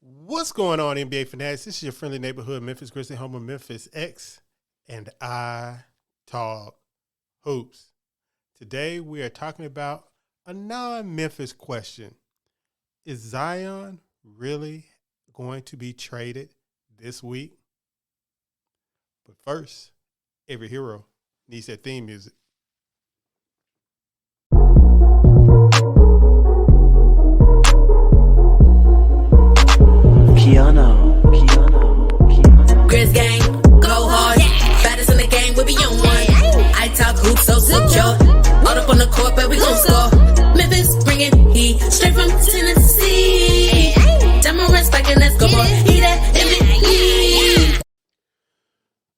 What's going on, NBA fanatics? This is your friendly neighborhood Memphis Grizzly home of Memphis X, and I talk hoops. Today we are talking about a non-Memphis question. Is Zion really going to be traded this week? But first, every hero needs their theme music. KeyAno. Chris gang, go hard. Baddest in the game, we be on one. I talk hoops so secure. All up on the court, but we gon' score. Memphis bringing heat straight from Tennessee. Diamond spiking, let's go more. He that MVP.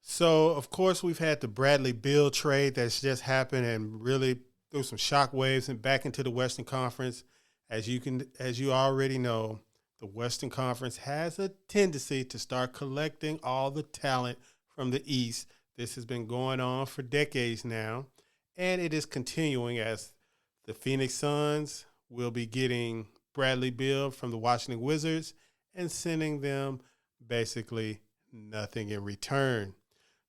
So, of course, we've had the Bradley Beal trade that's just happened and really threw some shockwaves and back into the Western Conference. As you already know, the Western Conference has a tendency to start collecting all the talent from the East. This has been going on for decades now, and it is continuing as the Phoenix Suns will be getting Bradley Beal from the Washington Wizards and sending them basically nothing in return.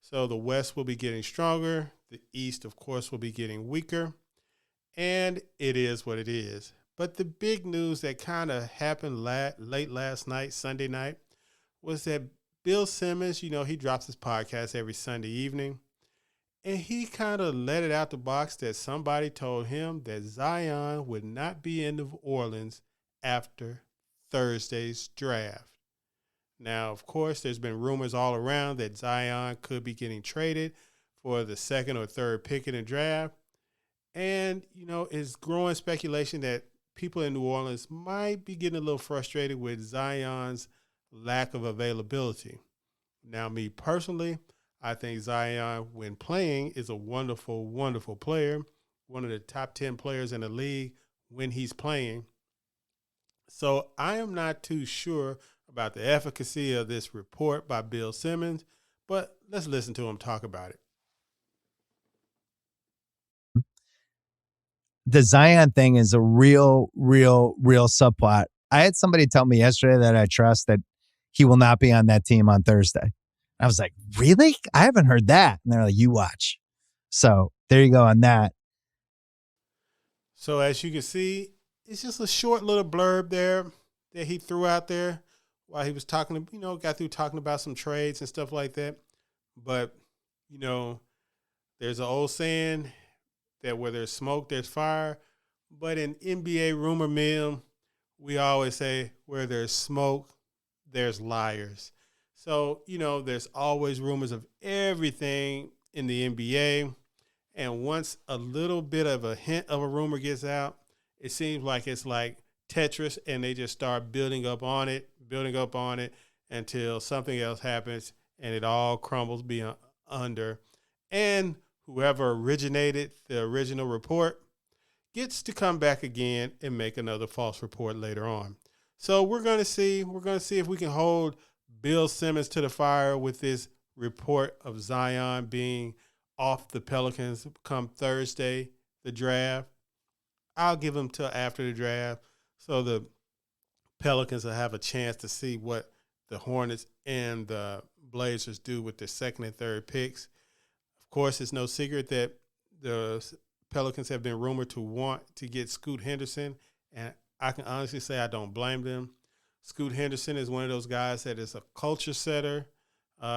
So the West will be getting stronger. The East, of course, will be getting weaker, and it is what it is. But the big news that kind of happened late last night, Sunday night, was that Bill Simmons, he drops his podcast every Sunday evening, and he kind of let it out the box that somebody told him that Zion would not be in New Orleans after Thursday's draft. Now, of course, there's been rumors all around that Zion could be getting traded for the second or third pick in the draft. And, it's growing speculation that people in New Orleans might be getting a little frustrated with Zion's lack of availability. Now, me personally, I think Zion, when playing, is a wonderful, wonderful player, one of the top 10 players in the league when he's playing. So I am not too sure about the efficacy of this report by Bill Simmons, but let's listen to him talk about it. The Zion thing is a real subplot. I had somebody tell me yesterday that I trust that he will not be on that team on Thursday. I was like, really? I haven't heard that. And they're like, you watch. So there you go on that. So as you can see, it's just a short little blurb there that he threw out there while he was talking, got through talking about some trades and stuff like that. But, there's an old saying that where there's smoke, there's fire. But in NBA rumor mill, we always say where there's smoke, there's liars. So, there's always rumors of everything in the NBA. And once a little bit of a hint of a rumor gets out, it seems like it's like Tetris, and they just start building up on it until something else happens and it all crumbles under. And whoever originated the original report gets to come back again and make another false report later on. So we're going to see if we can hold Bill Simmons to the fire with this report of Zion being off the Pelicans come Thursday, the draft. I'll give him till after the draft so the Pelicans will have a chance to see what the Hornets and the Blazers do with their second and third picks. Of course, it's no secret that the Pelicans have been rumored to want to get Scoot Henderson, and I can honestly say I don't blame them. Scoot Henderson is one of those guys that is a culture setter.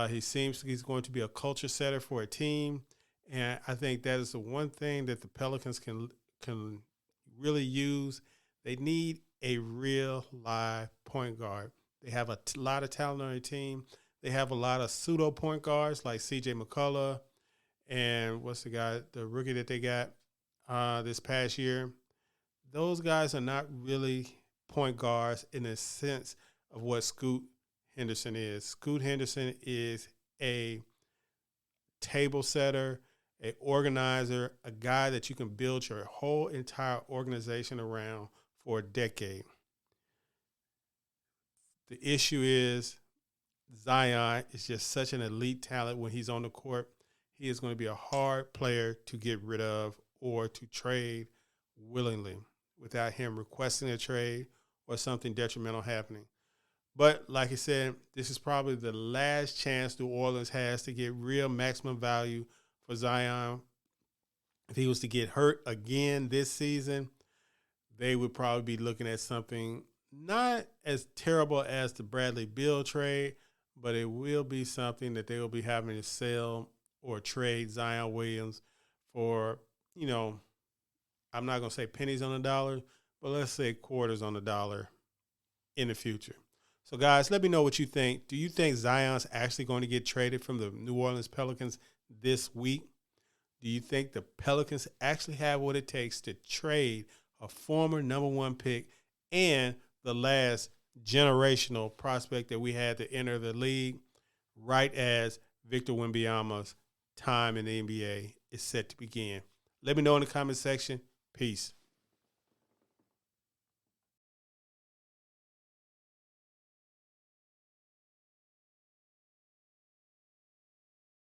He seems he's going to be a culture setter for a team, and I think that is the one thing that the Pelicans can really use. They need a real live point guard. They have a lot of talent on their team. They have a lot of pseudo point guards like C.J. McCullough. And what's the rookie that they got this past year? Those guys are not really point guards in the sense of what Scoot Henderson is. Scoot Henderson is a table setter, an organizer, a guy that you can build your whole entire organization around for a decade. The issue is Zion is just such an elite talent when he's on the court. He is going to be a hard player to get rid of or to trade willingly without him requesting a trade or something detrimental happening. But like I said, this is probably the last chance New Orleans has to get real maximum value for Zion. If he was to get hurt again this season, they would probably be looking at something not as terrible as the Bradley Beal trade, but it will be something that they will be having to sell or trade Zion Williams for, I'm not going to say pennies on the dollar, but let's say quarters on the dollar in the future. So, guys, let me know what you think. Do you think Zion's actually going to get traded from the New Orleans Pelicans this week? Do you think the Pelicans actually have what it takes to trade a former number 1 pick and the last generational prospect that we had to enter the league right as Victor Wembanyama's time in the NBA is set to begin? Let me know in the comment section. Peace.